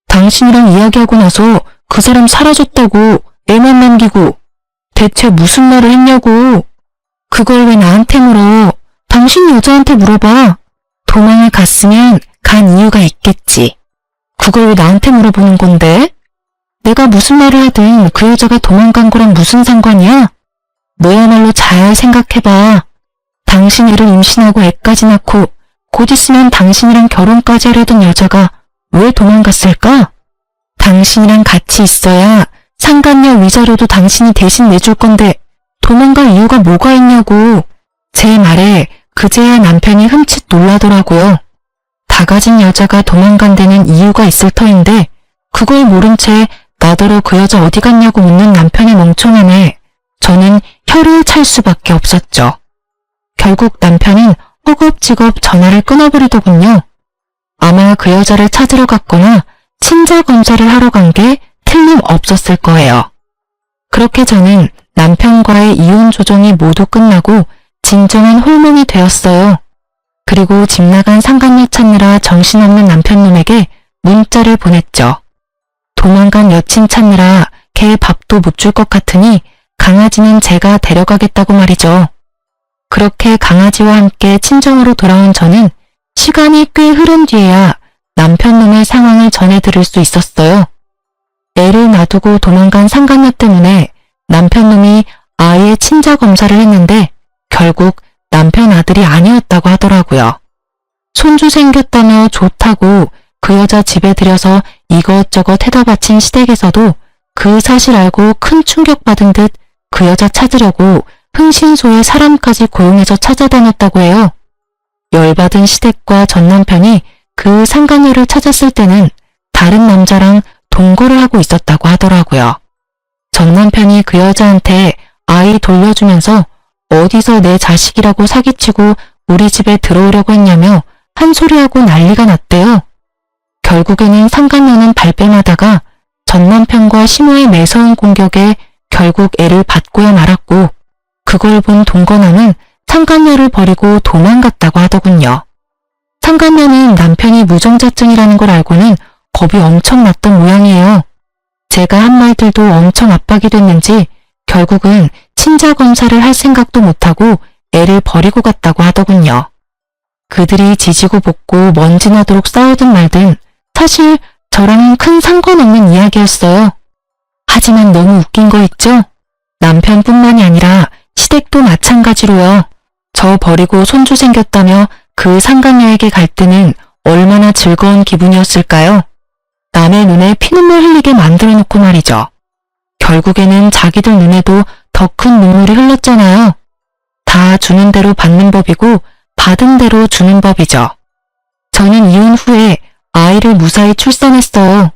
Speaker 1: 당신이랑 이야기하고 나서 그 사람 사라졌다고 애만 남기고 대체 무슨 말을 했냐고. 그걸 왜 나한테 물어? 당신 여자한테 물어봐. 도망을 갔으면 간 이유가 있겠지. 그걸 왜 나한테 물어보는 건데? 내가 무슨 말을 하든 그 여자가 도망간 거랑 무슨 상관이야? 너야말로 잘 생각해봐. 당신 애를 임신하고 애까지 낳고 곧 있으면 당신이랑 결혼까지 하려던 여자가 왜 도망갔을까? 당신이랑 같이 있어야 상간녀 위자료도 당신이 대신 내줄 건데 도망갈 이유가 뭐가 있냐고. 제 말에 그제야 남편이 흠칫 놀라더라고요. 다 가진 여자가 도망간 데는 이유가 있을 터인데 그걸 모른 채 나더러 그 여자 어디 갔냐고 묻는 남편의 멍청함에 저는 혀를 찰 수밖에 없었죠. 결국 남편은 허겁지겁 전화를 끊어버리더군요. 아마 그 여자를 찾으러 갔거나 친자 검사를 하러 간 게 틀림없었을 거예요. 그렇게 저는 남편과의 이혼 조정이 모두 끝나고 진정한 홀몸이 되었어요. 그리고 집 나간 상간녀 찾느라 정신없는 남편놈에게 문자를 보냈죠. 도망간 여친 찾느라 개 밥도 못 줄 것 같으니 강아지는 제가 데려가겠다고 말이죠. 그렇게 강아지와 함께 친정으로 돌아온 저는 시간이 꽤 흐른 뒤에야 남편놈의 상황을 전해 들을 수 있었어요. 애를 놔두고 도망간 상간녀 때문에 남편놈이 아이의 친자 검사를 했는데 결국 남편 아들이 아니었다고 하더라고요. 손주 생겼다며 좋다고 그 여자 집에 들여서 이것저것 해다 바친 시댁에서도 그 사실 알고 큰 충격받은 듯 그 여자 찾으려고 흥신소에 사람까지 고용해서 찾아다녔다고 해요. 열받은 시댁과 전 남편이 그 상간녀를 찾았을 때는 다른 남자랑 동거를 하고 있었다고 하더라고요. 전 남편이 그 여자한테 아이 돌려주면서 어디서 내 자식이라고 사기치고 우리 집에 들어오려고 했냐며 한 소리하고 난리가 났대요. 결국에는 상간녀는 발뺌하다가 전 남편과 시모의 매서운 공격에 결국 애를 받고야 말았고 그걸 본 동거남은 상간녀를 버리고 도망갔다고 하더군요. 상간녀는 남편이 무정자증이라는 걸 알고는 겁이 엄청 났던 모양이에요. 제가 한 말들도 엄청 압박이 됐는지 결국은 친자 검사를 할 생각도 못하고 애를 버리고 갔다고 하더군요. 그들이 지지고 볶고 먼지 나도록 싸우든 말든 사실 저랑은 큰 상관없는 이야기였어요. 하지만 너무 웃긴 거 있죠? 남편뿐만이 아니라 시댁도 마찬가지로요. 저 버리고 손주 생겼다며 그 상간녀에게 갈 때는 얼마나 즐거운 기분이었을까요? 남의 눈에 피눈물 흘리게 만들어 놓고 말이죠. 결국에는 자기들 눈에도 더 큰 눈물이 흘렀잖아요. 다 주는 대로 받는 법이고 받은 대로 주는 법이죠. 저는 이혼 후에 아이를 무사히 출산했어요.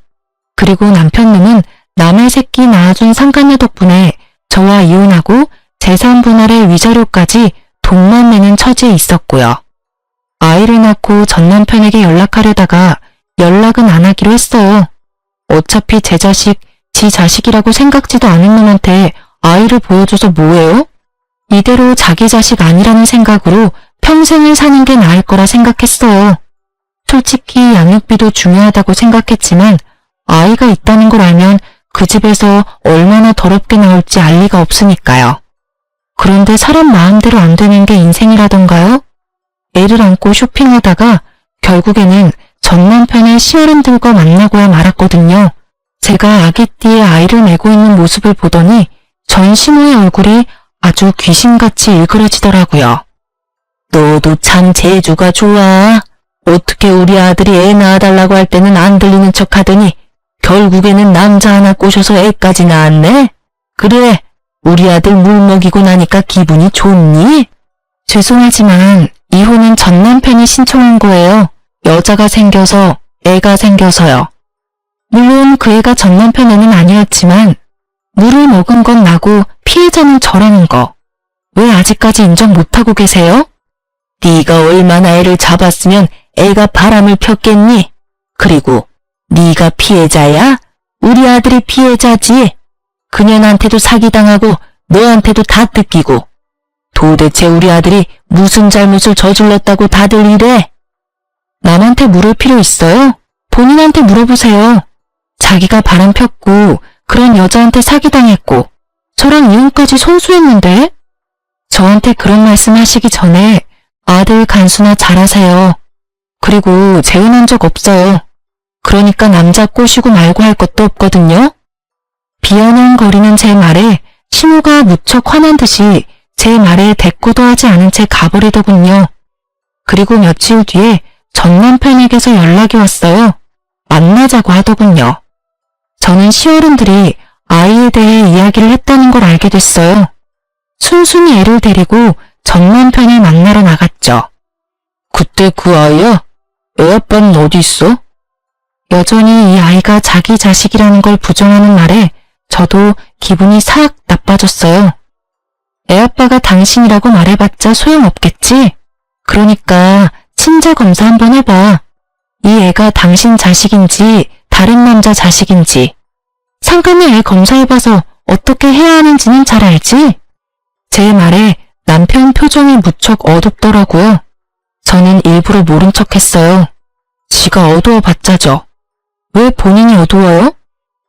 Speaker 1: 그리고 남편놈은 남의 새끼 낳아준 상간녀 덕분에 저와 이혼하고 재산 분할의 위자료까지 돈만 내는 처지에 있었고요. 아이를 낳고 전 남편에게 연락하려다가 연락은 안 하기로 했어요. 어차피 제 자식, 지 자식이라고 생각지도 않은 놈한테 아이를 보여줘서 뭐해요? 이대로 자기 자식 아니라는 생각으로 평생을 사는 게 나을 거라 생각했어요. 솔직히 양육비도 중요하다고 생각했지만 아이가 있다는 걸 알면 그 집에서 얼마나 더럽게 나올지 알 리가 없으니까요. 그런데 사람 마음대로 안 되는 게 인생이라던가요? 애를 안고 쇼핑하다가 결국에는 전 남편의 시어른들과 만나고야 말았거든요. 제가 아기띠에 아이를 메고 있는 모습을 보더니 전 시모의 얼굴이 아주 귀신같이 일그러지더라고요. 너도 참 재주가 좋아. 어떻게 우리 아들이 애 낳아달라고 할 때는 안 들리는 척 하더니 결국에는 남자 하나 꼬셔서 애까지 낳았네? 그래, 우리 아들 물 먹이고 나니까 기분이 좋니? 죄송하지만 이혼은 전 남편이 신청한 거예요. 여자가 생겨서, 애가 생겨서요. 물론 그 애가 전 남편 애는 아니었지만 물을 먹은 건 나고 피해자는 저라는 거. 왜 아직까지 인정 못하고 계세요? 네가 얼마나 애를 잡았으면 애가 바람을 폈겠니? 그리고 네가 피해자야? 우리 아들이 피해자지. 그년한테도 사기당하고 너한테도 다 뜯기고. 도대체 우리 아들이 무슨 잘못을 저질렀다고 다들 이래? 남한테 물을 필요 있어요? 본인한테 물어보세요. 자기가 바람 폈고 그런 여자한테 사기당했고 저랑 이혼까지 손수했는데? 저한테 그런 말씀 하시기 전에 아들 간수나 잘하세요. 그리고 재혼한 적 없어요. 그러니까 남자 꼬시고 말고 할 것도 없거든요. 비아냥거리는 제 말에 시모가 무척 화난 듯이 제 말에 대꾸도 하지 않은 채 가버리더군요. 그리고 며칠 뒤에 전 남편에게서 연락이 왔어요. 만나자고 하더군요. 저는 시어른들이 아이에 대해 이야기를 했다는 걸 알게 됐어요. 순순히 애를 데리고 전 남편을 만나러 나갔죠. 그때 그 아이야? 애 아빠는 어디 있어? 여전히 이 아이가 자기 자식이라는 걸 부정하는 말에 저도 기분이 싹 나빠졌어요. 애 아빠가 당신이라고 말해봤자 소용없겠지? 그러니까 친자 검사 한번 해봐. 이 애가 당신 자식인지 다른 남자 자식인지. 상간녀 애 검사해봐서 어떻게 해야 하는지는 잘 알지? 제 말에 남편 표정이 무척 어둡더라고요. 저는 일부러 모른 척했어요. 지가 어두워봤자죠. 왜 본인이 어두워요?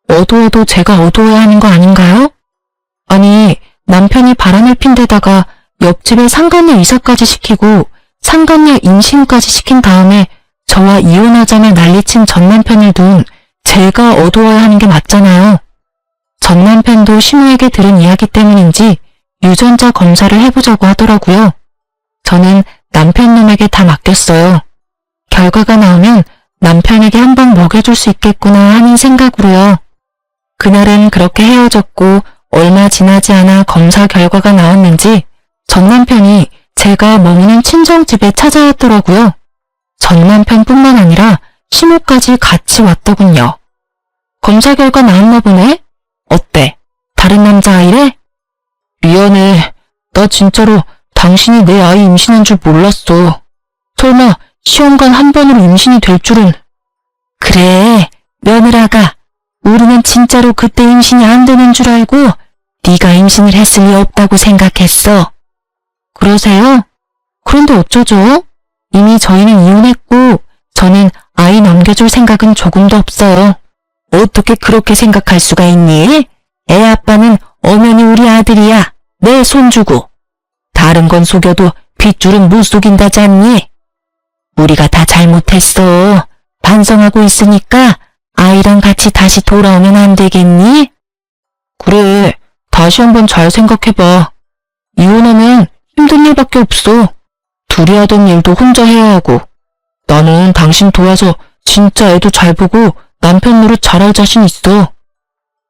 Speaker 1: 어두워도 제가 어두워야 하는 거 아닌가요? 아니, 남편이 바람을 핀 데다가 옆집에 상간녀 이사까지 시키고 상간녀 임신까지 시킨 다음에 저와 이혼하자며 난리친 전 남편을 둔 제가 어두워야 하는 게 맞잖아요. 전 남편도 시모에게 들은 이야기 때문인지 유전자 검사를 해보자고 하더라고요. 저는 남편 놈에게 다 맡겼어요. 결과가 나오면 남편에게 한 방 먹여줄 수 있겠구나 하는 생각으로요. 그날은 그렇게 헤어졌고 얼마 지나지 않아 검사 결과가 나왔는지 전 남편이 제가 머무는 친정집에 찾아왔더라고요. 전 남편뿐만 아니라 시모까지 같이 왔더군요. 검사 결과 나왔나 보네? 어때? 다른 남자아이래? 미안해. 나 진짜로 당신이 내 아이 임신한 줄 몰랐어. 설마 시험관 한 번으로 임신이 될 줄은. 그래, 며느라가 우리는 진짜로 그때 임신이 안 되는 줄 알고 네가 임신을 했을 리 없다고 생각했어. 그러세요? 그런데 어쩌죠? 이미 저희는 이혼했고 저는 아이 넘겨줄 생각은 조금도 없어요. 어떻게 그렇게 생각할 수가 있니? 애 아빠는 엄연히 우리 아들이야. 내 손주고. 다른 건 속여도 핏줄은 못 속인다잖니? 우리가 다 잘못했어. 반성하고 있으니까 아이랑 같이 다시 돌아오면 안 되겠니? 그래, 다시 한번 잘 생각해봐. 이혼하면 힘든 일밖에 없어. 둘이 하던 일도 혼자 해야 하고. 나는 당신 도와서 진짜 애도 잘 보고 남편 노릇 잘할 자신 있어.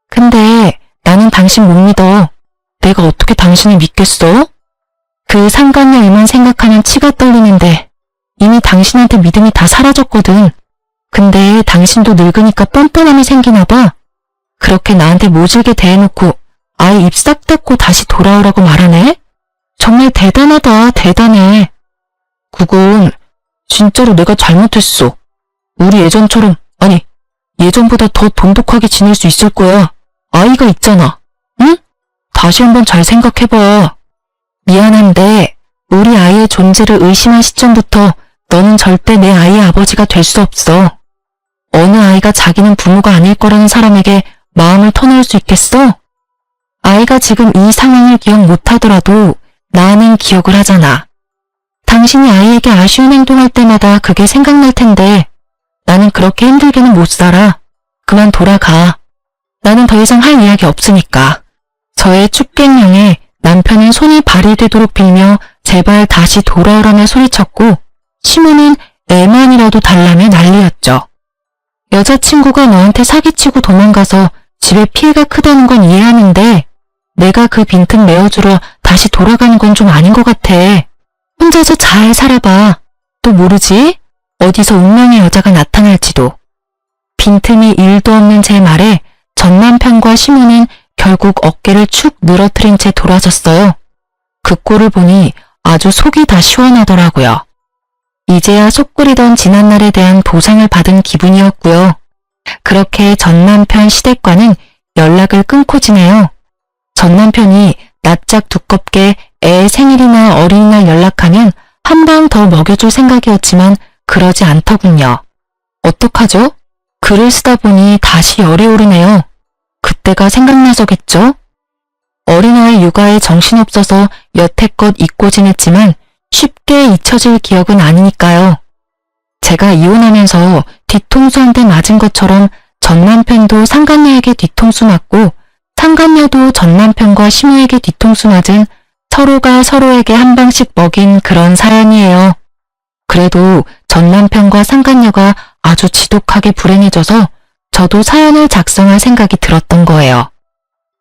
Speaker 1: 근데 나는 당신 못 믿어. 내가 어떻게 당신을 믿겠어? 그 상간녀 일만 생각하면 치가 떨리는데 이미 당신한테 믿음이 다 사라졌거든. 근데 당신도 늙으니까 뻔뻔함이 생기나 봐. 그렇게 나한테 모질게 대해놓고 아예 입 싹 닫고 다시 돌아오라고 말하네? 정말 대단하다, 대단해. 그건 진짜로 내가 잘못했어. 우리 예전처럼, 아니, 예전보다 더 돈독하게 지낼 수 있을 거야. 아이가 있잖아. 응? 다시 한번 잘 생각해봐. 미안한데 우리 아이의 존재를 의심한 시점부터 너는 절대 내 아이의 아버지가 될 수 없어. 어느 아이가 자기는 부모가 아닐 거라는 사람에게 마음을 터놓을 수 있겠어? 아이가 지금 이 상황을 기억 못하더라도 나는 기억을 하잖아. 당신이 아이에게 아쉬운 행동할 때마다 그게 생각날 텐데 나는 그렇게 힘들게는 못 살아. 그만 돌아가. 나는 더 이상 할 이야기 없으니까. 저의 축객령에 남편은 손이 발이 되도록 빌며 제발 다시 돌아오라며 소리쳤고 시모는 애만이라도 달라며 난리였죠. 여자친구가 너한테 사기치고 도망가서 집에 피해가 크다는 건 이해하는데 내가 그 빈틈 메워주러 다시 돌아가는 건 좀 아닌 것 같아. 혼자서 잘 살아봐. 또 모르지? 어디서 운명의 여자가 나타날지도. 빈틈이 1도 없는 제 말에 전 남편과 시모는 결국 어깨를 축 늘어뜨린 채 돌아섰어요. 그 꼴을 보니 아주 속이 다 시원하더라고요. 이제야 속 끓이던 지난날에 대한 보상을 받은 기분이었고요. 그렇게 전 남편 시댁과는 연락을 끊고 지내요. 전 남편이 낯짝 두껍게 애 생일이나 어린이날 연락하면 한 방 더 먹여줄 생각이었지만 그러지 않더군요. 어떡하죠? 글을 쓰다 보니 다시 열이 오르네요. 그때가 생각나서겠죠? 어린아이 육아에 정신없어서 여태껏 잊고 지냈지만 쉽게 잊혀질 기억은 아니니까요. 제가 이혼하면서 뒤통수 한 대 맞은 것처럼 전 남편도 상간녀에게 뒤통수 맞고 상간녀도 전 남편과 시모에게 뒤통수 맞은 서로가 서로에게 한 방씩 먹인 그런 사연이에요. 그래도 전 남편과 상간녀가 아주 지독하게 불행해져서 저도 사연을 작성할 생각이 들었던 거예요.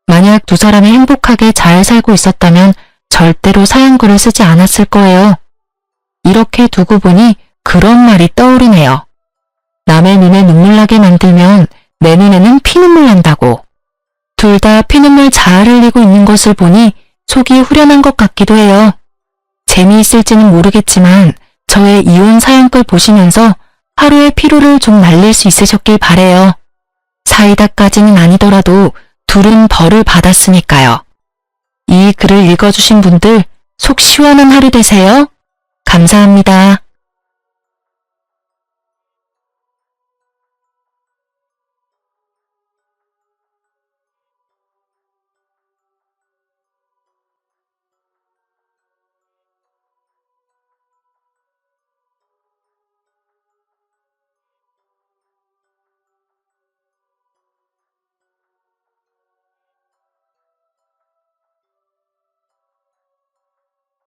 Speaker 1: 만약 두 사람이 행복하게 잘 살고 있었다면 절대로 사연글을 쓰지 않았을 거예요. 이렇게 두고 보니 그런 말이 떠오르네요. 남의 눈에 눈물 나게 만들면 내 눈에는 피눈물 난다고. 둘 다 피눈물 잘 흘리고 있는 것을 보니 속이 후련한 것 같기도 해요. 재미있을지는 모르겠지만 저의 이혼 사연글 보시면서 하루의 피로를 좀 날릴 수 있으셨길 바래요. 사이다까지는 아니더라도 둘은 벌을 받았으니까요. 이 글을 읽어주신 분들 속 시원한 하루 되세요. 감사합니다.